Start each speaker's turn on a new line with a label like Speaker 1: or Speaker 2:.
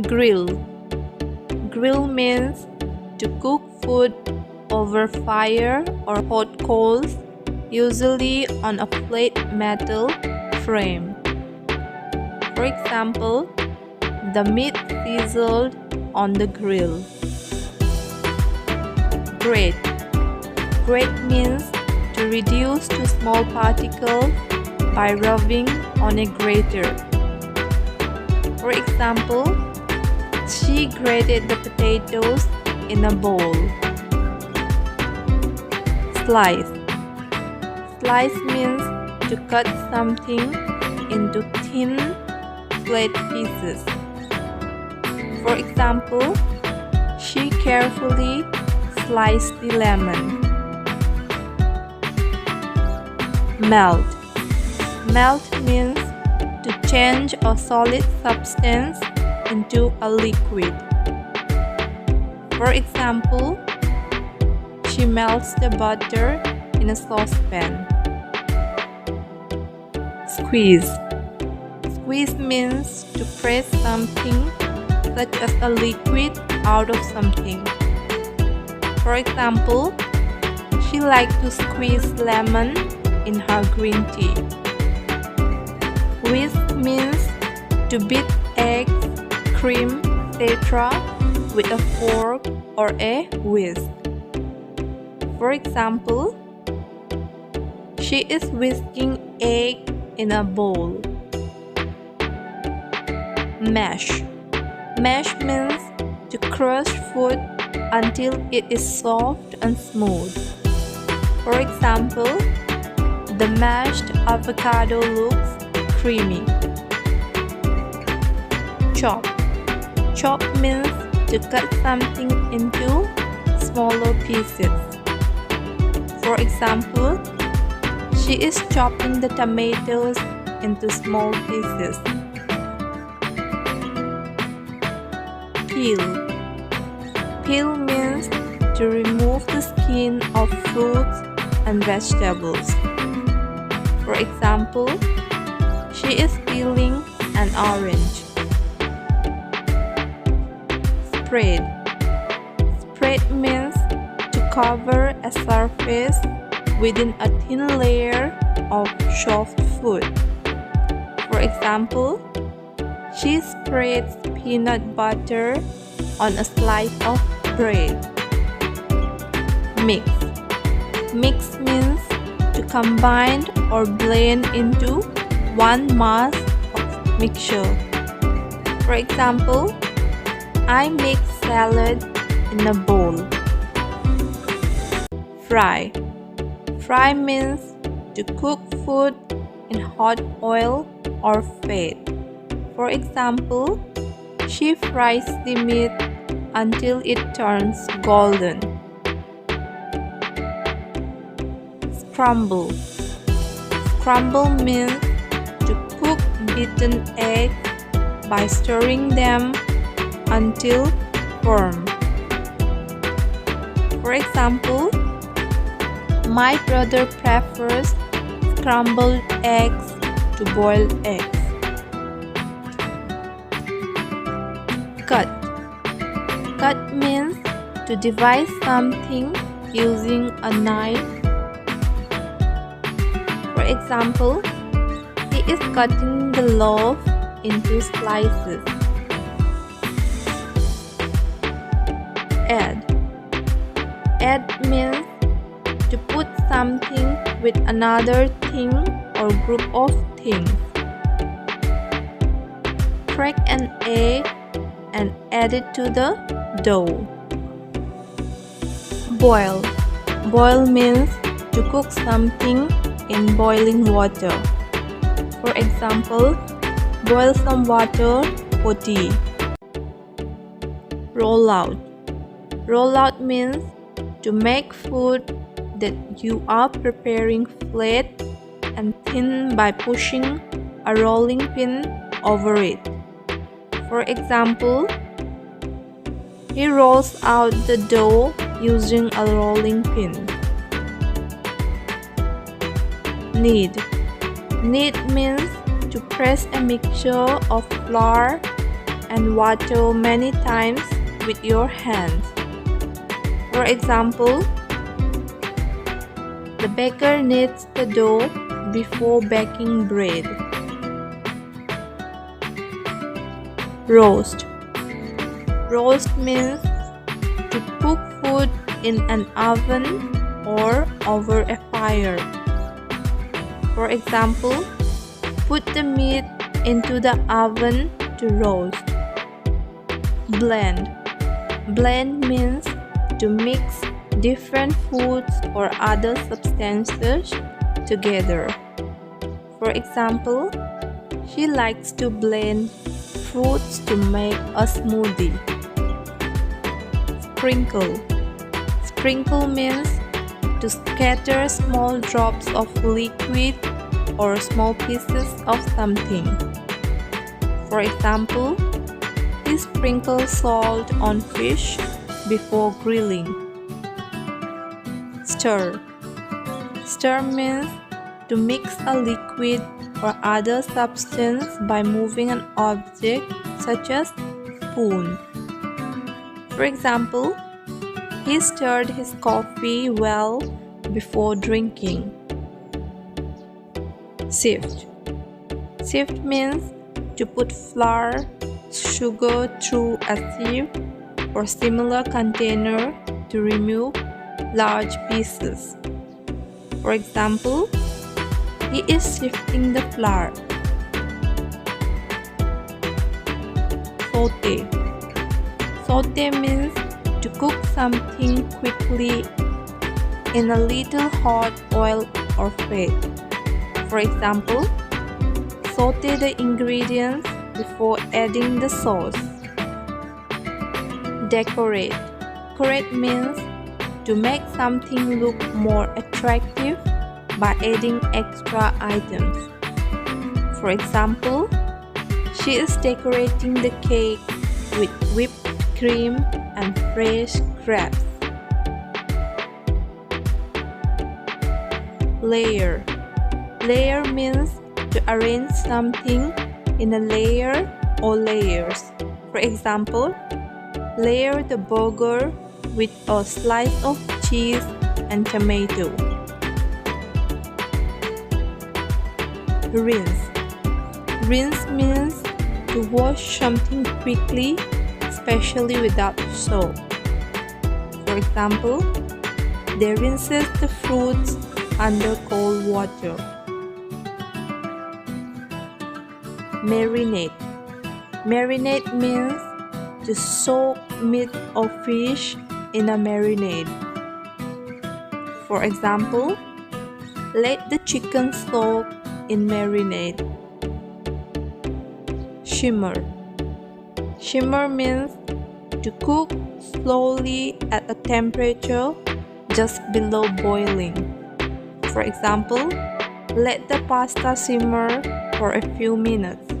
Speaker 1: Grill. Grill means to cook food over fire or hot coals, usually on a flat metal frame. For example, the meat sizzled on the grill. Grate. Grate means to reduce to small particles by rubbing on a grater. For example, she grated the potatoes in a bowl. Slice. Slice means to cut something into thin, flat pieces. For example, she carefully sliced the lemon. Melt. Melt means to change a solid substance into a liquid. For example, she melts the butter in a saucepan. Squeeze. Squeeze means to press something such as a liquid out of something. For example, she likes to squeeze lemon in her green tea. Whisk means to beat eggs, cream, etc. with a fork or a whisk. For example, she is whisking egg in a bowl. Mash. Mash means to crush food until it is soft and smooth. For example, the mashed avocado looks creamy. Chop. Chop means to cut something into smaller pieces. For example, she is chopping the tomatoes into small pieces. Peel. Peel means to remove the skin of fruits and vegetables. For example, she is peeling an orange. Spread. Spread means to cover a surface within a thin layer of soft food. For example, she spreads peanut butter on a slice of bread. Mix. Mix means to combine or blend into one mass of mixture. For example, I mix salad in a bowl. Fry. Fry means to cook food in hot oil or fat. For example, she fries the meat until it turns golden. Scramble. Scramble means to cook beaten eggs by stirring them until firm. For example, my brother prefers scrambled eggs to boiled eggs. Cut. Cut means to divide something using a knife. For example, he is cutting the loaf into slices. Add. Add means to put something with another thing or group of things. Crack an egg and add it to the dough. Boil. Boil means to cook something in boiling water. For example, boil some water for tea. Roll out. Roll out means to make food that you are preparing flat and thin by pushing a rolling pin over it. For example, he rolls out the dough using a rolling pin. Knead. Knead means to press a mixture of flour, and water many times with your hands. For example, the baker kneads the dough before baking bread. Roast. Roast means to cook food in an oven or over a fire. For example, put the meat into the oven to roast. Blend. Blend means to mix different foods or other substances together. For example, she likes to blend fruits to make a smoothie. Sprinkle. Sprinkle means to scatter small drops of liquid or small pieces of something. For example, he sprinkles salt on fish before grilling. Stir. Stir means to mix a liquid or other substance by moving an object such as spoon. For example, he stirred his coffee well before drinking. Sift. Sift means to put flour, sugar through a sieve or similar container to remove large pieces. For example, he is sifting the flour. Sauté. Sauté means to cook something quickly in a little hot oil or fat. For example, sauté the ingredients before adding the sauce. Decorate. Decorate means to make something look more attractive by adding extra items. For example, she is decorating the cake with whipped cream and fresh grapes. Layer. Layer means to arrange something in a layer or layers. For example, layer the burger with a slice of cheese and tomato. Rinse. Rinse means to wash something quickly, especially without soap. For example, they rinses the fruits under cold water. Marinate. Marinate means to soak meat or fish in a marinade. For example, let the chicken soak in marinade. Simmer. Simmer means to cook slowly at a temperature just below boiling. For example, let the pasta simmer for a few minutes.